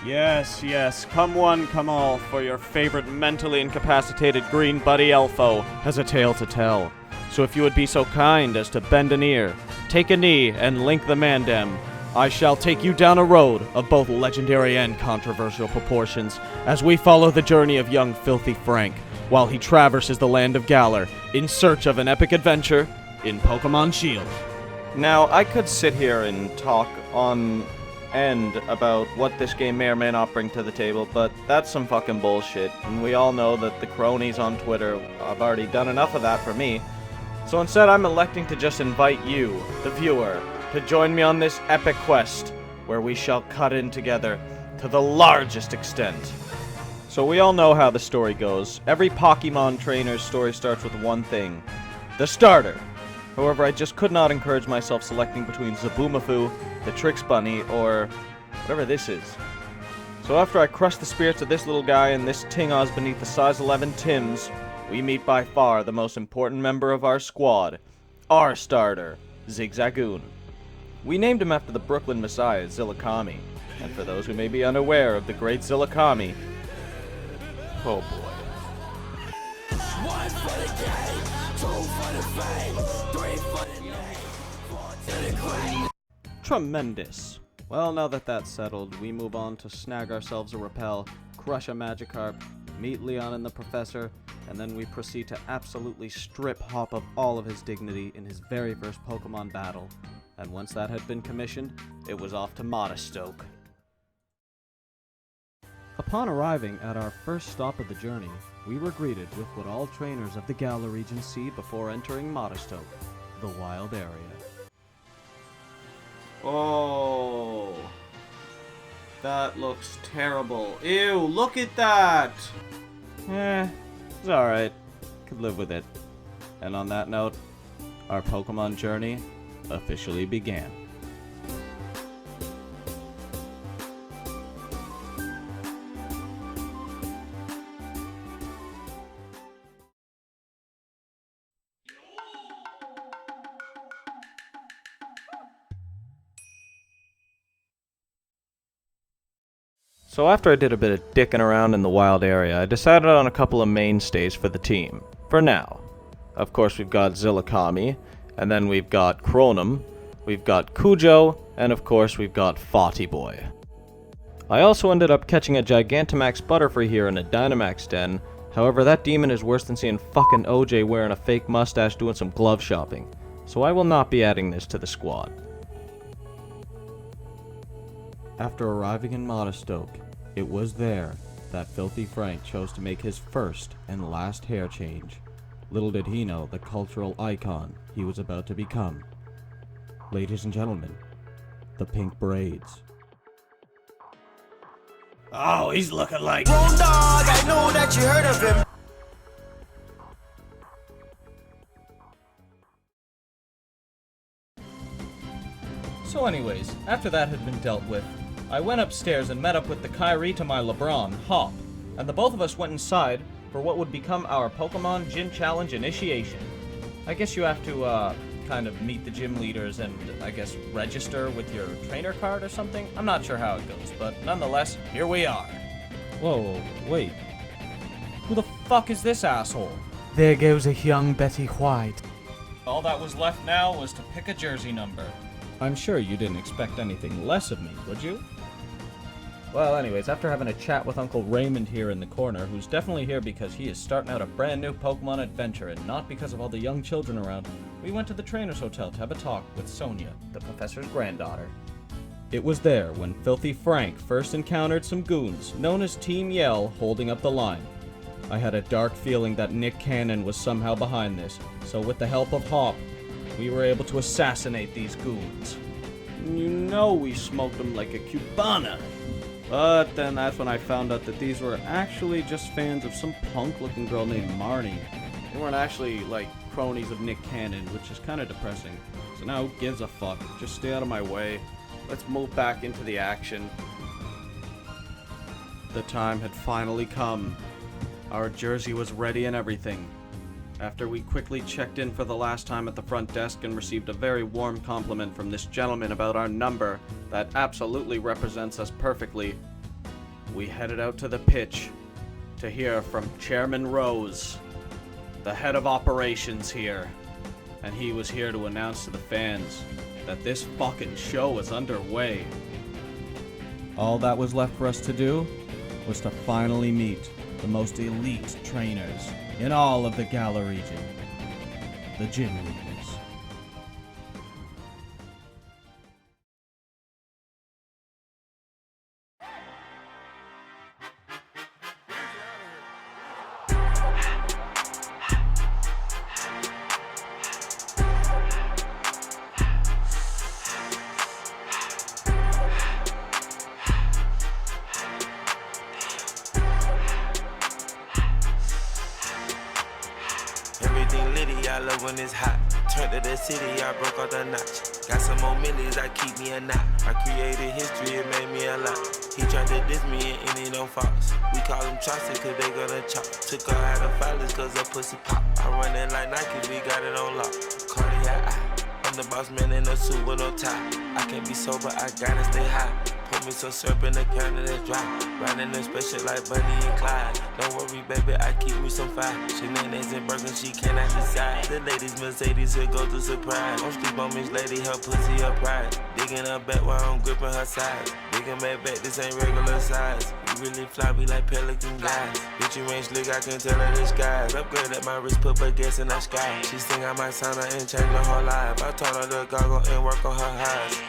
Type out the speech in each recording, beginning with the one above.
Yes, yes, come one, come all, for your favorite mentally incapacitated green buddy Elfo has a tale to tell. So if you would be so kind as to bend an ear, take a knee, and link the mandem, I shall take you down a road of both legendary and controversial proportions as we follow the journey of young Filthy Frank while he traverses the land of Galar in search of an epic adventure in Pokemon Shield. Now, I could sit here and talk on end about what this game may or may not bring to the table, but that's some fucking bullshit, and we all know that the cronies on Twitter have already done enough of that for me. So instead, I'm electing to just invite you, the viewer, to join me on this epic quest, where we shall cut in together to the largest extent. So we all know how the story goes. Every Pokemon trainer's story starts with one thing: the starter. However, I just could not encourage myself selecting between Zaboomafoo, the Trix Bunny, or whatever this is. So after I crush the spirits of this little guy and this Tingoz beneath the size 11 Tims, we meet by far the most important member of our squad, our starter, Zigzagoon. We named him after the Brooklyn Messiah, Zillakami, and for those who may be unaware of the great Zillakami, oh boy. One for the game, two for the fame, three for the name, four to the grave. Tremendous. Well, now that that's settled, we move on to snag ourselves a Repel, crush a Magikarp, meet Leon and the Professor, and then we proceed to absolutely strip Hop of all of his dignity in his very first Pokemon battle. And once that had been commissioned, it was off to Modestoke. Upon arriving at our first stop of the journey, we were greeted with what all trainers of the Galar region see before entering Modestoke, the wild area. Oh, that looks terrible. Ew, look at that! It's alright. Could live with it. And on that note, our Pokemon journey officially began. So after I did a bit of dicking around in the wild area, I decided on a couple of mainstays for the team, for now. Of course, we've got Zillakami, and then we've got Chronum, we've got Cujo, and of course we've got Fawty Boy. I also ended up catching a Gigantamax Butterfree here in a Dynamax den. However, that demon is worse than seeing fucking OJ wearing a fake mustache doing some glove shopping, so I will not be adding this to the squad. After arriving in Modestoke, it was there that Filthy Frank chose to make his first and last hair change. Little did he know the cultural icon he was about to become. Ladies and gentlemen, the pink braids. Oh, he's looking like Dog, I know that you heard of him. So anyways, after that had been dealt with, I went upstairs and met up with the Kyrie to my LeBron, Hop, and the both of us went inside for what would become our Pokemon Gym Challenge initiation. I guess you have to, kind of meet the gym leaders and, I guess, register with your trainer card or something? I'm not sure how it goes, but nonetheless, here we are. Whoa, wait. Who the fuck is this asshole? There goes a young Betty White. All that was left now was to pick a jersey number. I'm sure you didn't expect anything less of me, would you? Well, anyways, after having a chat with Uncle Raymond here in the corner, who's definitely here because he is starting out a brand new Pokemon adventure and not because of all the young children around, we went to the Trainer's Hotel to have a talk with Sonia, the professor's granddaughter. It was there when Filthy Frank first encountered some goons, known as Team Yell, holding up the line. I had a dark feeling that Nick Cannon was somehow behind this, so with the help of Hop, we were able to assassinate these goons. You know we smoked them like a Cubana. But then that's when I found out that these were actually just fans of some punk-looking girl named Marnie. They weren't actually, like, cronies of Nick Cannon, which is kind of depressing. So now who gives a fuck? Just stay out of my way. Let's move back into the action. The time had finally come. Our jersey was ready and everything. After we quickly checked in for the last time at the front desk and received a very warm compliment from this gentleman about our number that absolutely represents us perfectly, we headed out to the pitch to hear from Chairman Rose, the head of operations here. And he was here to announce to the fans that this fucking show is underway. All that was left for us to do was to finally meet the most elite trainers in all of the Gala region, the gym leaders. Everything litty, I love when it's hot. Turned to the city, I broke out the notch. Got some more millies, I keep me a knot. I created history, it made me a lot. He tried to diss me and it don't false. We call him Chaucer cause they gonna chop. Took her out of filers cause her pussy pop. I run it like Nike, we got it on lock. Cardiac eye, I'm the boss man in a suit with no tie. I can't be sober, I gotta stay high. Put me some syrup in the counter that's dry. Riding in special like Bunny and Clyde. Don't worry, baby, I keep me some fire. Shenanigans and burgers, she cannot decide. The ladies Mercedes, here go to surprise. Don't sleep on Miss Lady, her pussy, her pride. Digging her back while I'm gripping her side. Digging back, this ain't regular size. You really fly, we like pelican guys. Bitch, you ain't slick, I can tell her the skies. Upgrade at my wrist, put her gas in the sky. She think I might sign her and change her whole life. I told her to goggle and work on her highs.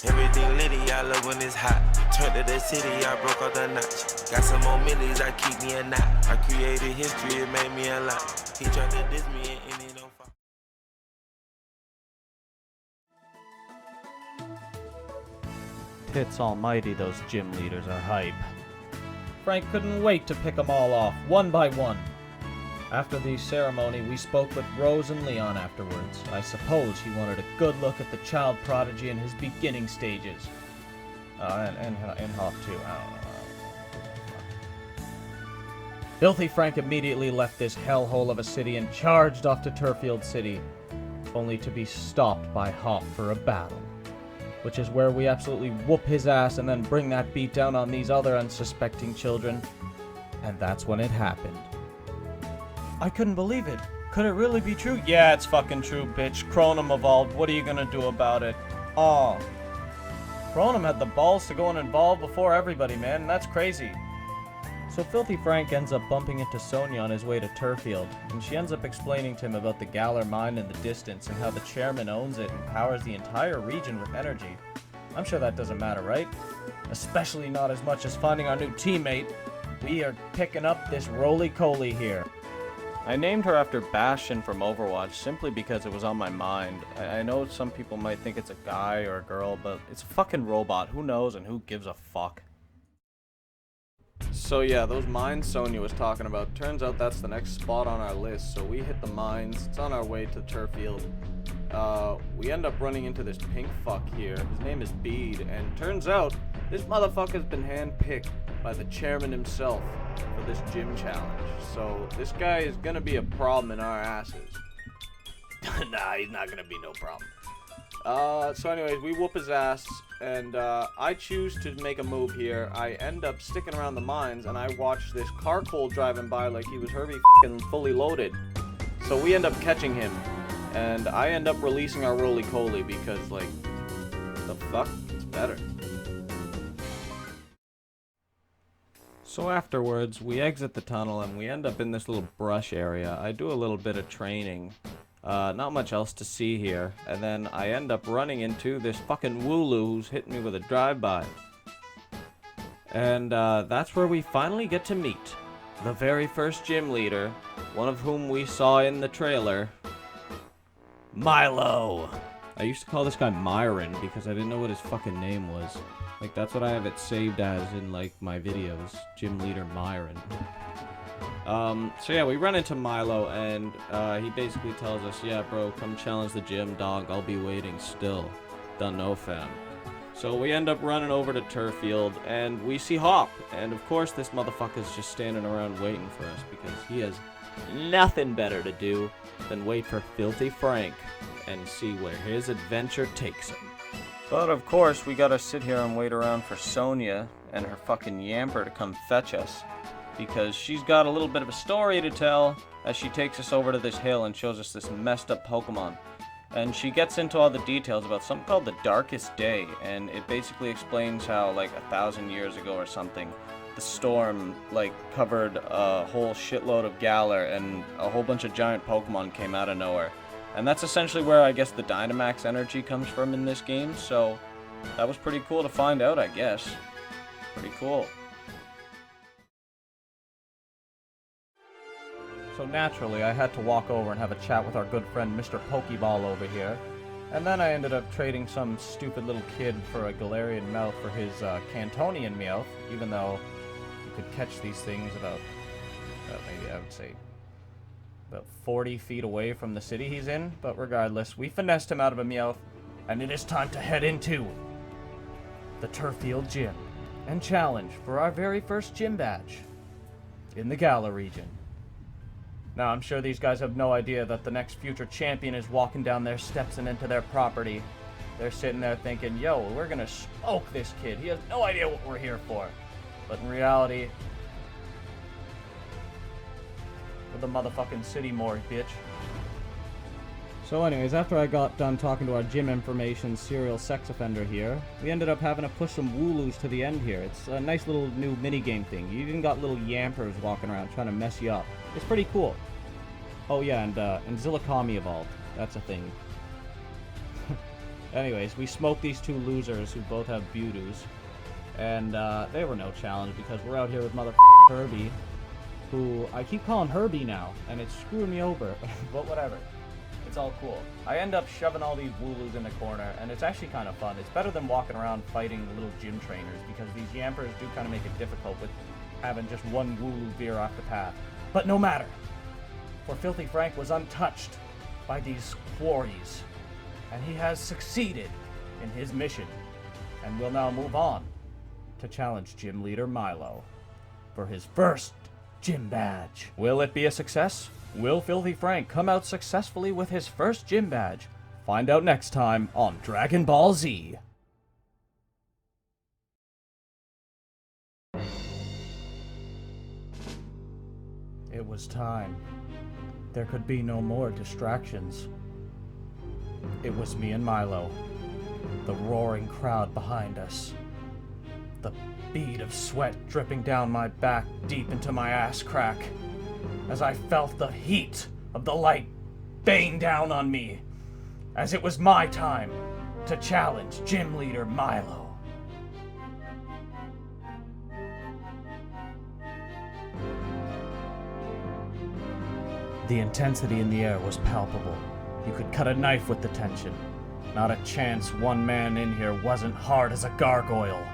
Everything litty, I love when it's hot. Turned to the city, I broke out the notch. Got some more millies, I keep me a knot. I created history, it made me a lot. He tried to diss me and it don't fall. Tits almighty, those gym leaders are hype. Frank couldn't wait to pick them all off, one by one. After the ceremony, we spoke with Rose and Leon afterwards. I suppose he wanted a good look at the child prodigy in his beginning stages. And Hawk too, I don't know. Filthy Frank immediately left this hellhole of a city and charged off to Turfield City, only to be stopped by Hop for a battle. Which is where we absolutely whoop his ass and then bring that beat down on these other unsuspecting children. And that's when it happened. I couldn't believe it. Could it really be true? Yeah, it's fucking true, bitch. Cronum evolved. What are you gonna do about it? Aw. Cronum had the balls to go and evolve before everybody, man. That's crazy. So Filthy Frank ends up bumping into Sonia on his way to Turfield, and she ends up explaining to him about the Galar mine in the distance and how the chairman owns it and powers the entire region with energy. I'm sure that doesn't matter, right? Especially not as much as finding our new teammate. We are picking up this roly-coly here. I named her after Bastion from Overwatch simply because it was on my mind. I know some people might think it's a guy or a girl, but it's a fucking robot. Who knows and who gives a fuck? So yeah, those mines Sonya was talking about, turns out that's the next spot on our list. So we hit the mines, it's on our way to Turfield. We end up running into this pink fuck here. His name is Bede, and turns out this motherfucker's been handpicked by the chairman himself for this gym challenge. So this guy is gonna be a problem in our asses. Nah, he's not gonna be no problem. So anyways, we whoop his ass, and I choose to make a move here. I end up sticking around the mines, and I watch this car coal driving by like he was Herbie f***ing fully loaded. So we end up catching him, and I end up releasing our roly-coly because, like, the fuck? It's better. So afterwards, we exit the tunnel, and we end up in this little brush area. I do a little bit of training. Not much else to see here. And then I end up running into this fucking Wooloo who's hitting me with a drive-by. And that's where we finally get to meet the very first gym leader, one of whom we saw in the trailer, Milo. I used to call this guy Myron because I didn't know what his fucking name was. Like, that's what I have it saved as in, like, my videos. Gym leader Myron. So yeah, we run into Milo, and he basically tells us, yeah, bro, come challenge the gym, dog. I'll be waiting still. Done no, fam. So we end up running over to Turfield, and we see Hop. And of course, this motherfucker's just standing around waiting for us because he has nothing better to do than wait for Filthy Frank and see where his adventure takes him. But of course, we gotta sit here and wait around for Sonia and her fucking Yamper to come fetch us. Because she's got a little bit of a story to tell as she takes us over to this hill and shows us this messed up Pokemon. And she gets into all the details about something called the Darkest Day, and it basically explains how, like, 1,000 years ago or something, the storm, like, covered a whole shitload of Galar, and a whole bunch of giant Pokemon came out of nowhere. And that's essentially where I guess the Dynamax energy comes from in this game, so that was pretty cool to find out, I guess. Pretty cool. So naturally, I had to walk over and have a chat with our good friend Mr. Pokeball over here. And then I ended up trading some stupid little kid for a Galarian Meowth for his Cantonian Meowth, even though you could catch these things about, maybe I would say, about 40 feet away from the city he's in. But regardless, we finessed him out of a Meowth, and it is time to head into the Turffield Gym and challenge for our very first gym badge in the Galar region. Now, I'm sure these guys have no idea that the next future champion is walking down their steps and into their property. They're sitting there thinking, yo, we're gonna smoke this kid. He has no idea what we're here for. But in reality, we're the motherfucking city morgue, bitch. So anyways, after I got done talking to our gym information serial sex offender here, we ended up having to push some Wooloos to the end here. It's a nice little new minigame thing. You even got little Yampers walking around trying to mess you up. It's pretty cool. Oh yeah, and Zillikami evolved. That's a thing. Anyways, we smoked these two losers who both have Beaudoos. And they were no challenge because we're out here with Herbie, who I keep calling Herbie now, and it's screwing me over. But whatever. It's all cool. I end up shoving all these Wooloos in the corner, and it's actually kind of fun. It's better than walking around fighting little gym trainers, because these Yampers do kind of make it difficult with having just one Wooloo veer off the path. But no matter, for Filthy Frank was untouched by these quarries, and he has succeeded in his mission, and will now move on to challenge Gym Leader Milo for his first gym badge. Will it be a success? Will Filthy Frank come out successfully with his first gym badge? Find out next time on Dragon Ball Z. It was time. There could be no more distractions. It was me and Milo, the roaring crowd behind us, the bead of sweat dripping down my back deep into my ass crack, as I felt the heat of the light bang down on me, as it was my time to challenge Gym Leader Milo. The intensity in the air was palpable. You could cut a knife with the tension. Not a chance one man in here wasn't hard as a gargoyle.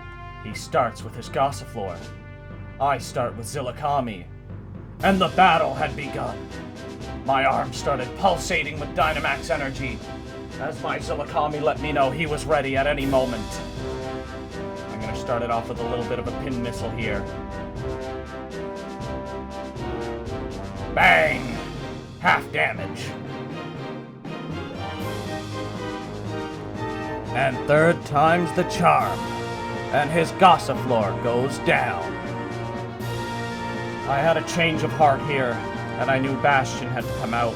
He starts with his Gossifleur. I start with Zillikami. And the battle had begun. My arm started pulsating with Dynamax energy, as my Zillikami let me know he was ready at any moment. I'm gonna start it off with a little bit of a pin missile here. Bang! Half damage. And third time's the charm, and his Gossifleur goes down. I had a change of heart here, and I knew Bastion had to come out.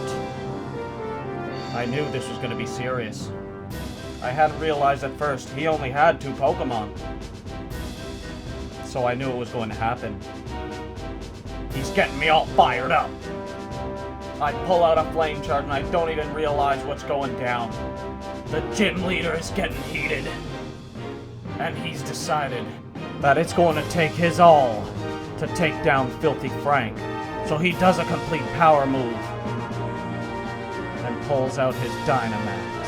I knew this was going to be serious. I hadn't realized at first he only had 2 Pokemon. So I knew it was going to happen. He's getting me all fired up. I pull out a flame chart and I don't even realize what's going down. The gym leader is getting heated. And he's decided that it's going to take his all to take down Filthy Frank. So he does a complete power move and pulls out his Dynamax.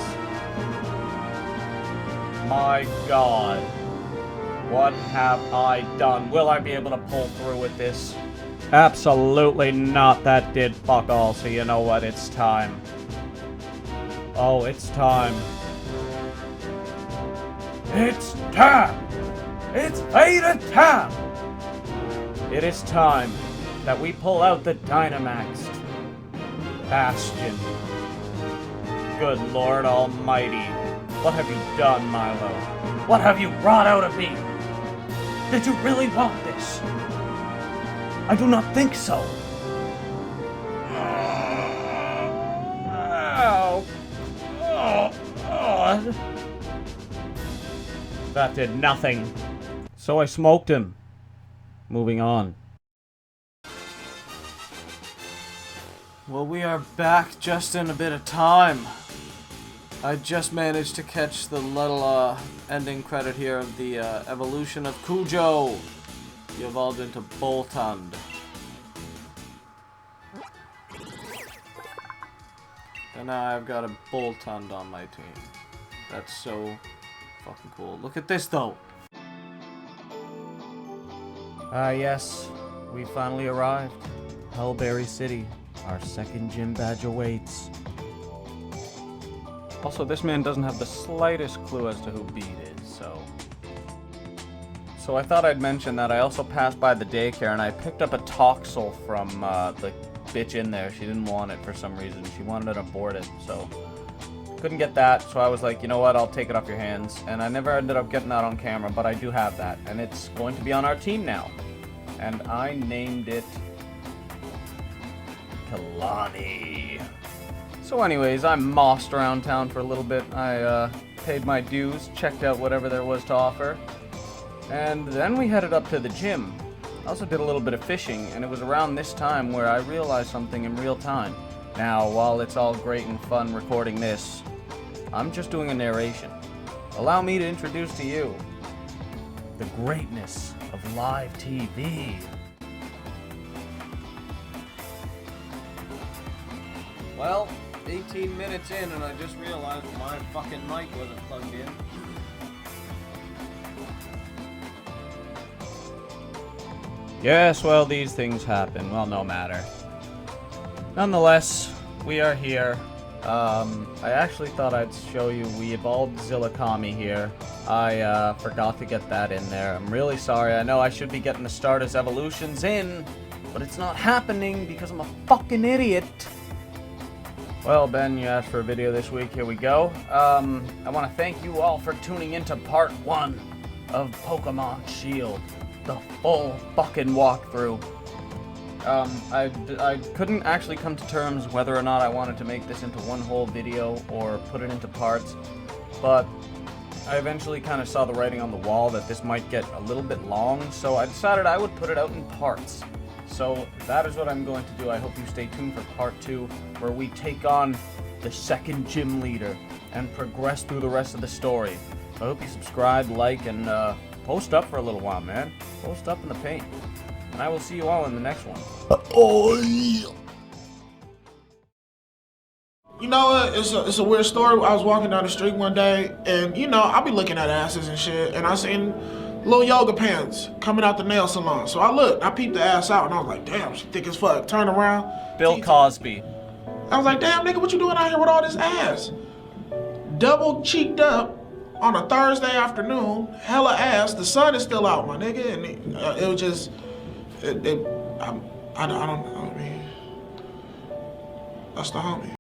My God. What have I done? Will I be able to pull through with this? Absolutely not. That did fuck all. So you know what? It's time. Oh, it's time. It's time! It's beta time! It is time that we pull out the Dynamaxed Bastion. Good Lord Almighty. What have you done, Milo? What have you brought out of me? Did you really want this? I do not think so. That did nothing. So I smoked him. Moving on. Well, we are back just in a bit of time. I just managed to catch the little ending credit here of the evolution of Cujo. He evolved into Boltund. And now I've got a Boltund on my team. That's so fucking cool. Look at this though. Yes, we finally arrived. Hulbury City. Our second gym badge awaits. Also, this man doesn't have the slightest clue as to who Beat is, so I thought I'd mention that I also passed by the daycare and I picked up a Toxel from the bitch in there. She didn't want it for some reason. She wanted it aborted, so couldn't get that. So I was like, you know what, I'll take it off your hands. And I never ended up getting that on camera, but I do have that. And it's going to be on our team now. And I named it Kalani. So anyways, I mossed around town for a little bit. I paid my dues, checked out whatever there was to offer, and then we headed up to the gym. I also did a little bit of fishing, and it was around this time where I realized something in real time. Now, while it's all great and fun recording this, I'm just doing a narration. Allow me to introduce to you the greatness of live TV. Well, 18 minutes in and I just realized my fucking mic wasn't plugged in. Yes, well, these things happen. Well, no matter. Nonetheless, we are here. I actually thought I'd show you we evolved Zillakami here. I forgot to get that in there. I'm really sorry. I know I should be getting the Stardust evolutions in, but it's not happening because I'm a fucking idiot. Well, Ben, you asked for a video this week. Here we go. I want to thank you all for tuning into part 1 of Pokemon Shield. The full fucking walkthrough. I couldn't actually come to terms whether or not I wanted to make this into one whole video or put it into parts, but I eventually kind of saw the writing on the wall that this might get a little bit long, so I decided I would put it out in parts. So that is what I'm going to do. I hope you stay tuned for part 2, where we take on the second gym leader and progress through the rest of the story. So I hope you subscribe, like, and post up for a little while, man. Post up in the paint. And I will see you all in the next one. You know what? It's a weird story. I was walking down the street one day, and you know, I'll be looking at asses and shit, and I seen little yoga pants coming out the nail salon. So I looked, I peeped the ass out, and I was like, damn, she thick as fuck. Turn around. Bill Cosby. I was like, damn, nigga, what you doing out here with all this ass? Double cheeked up on a Thursday afternoon, hella ass. The sun is still out, my nigga, and it was just, I don't know. I mean, that's the homie.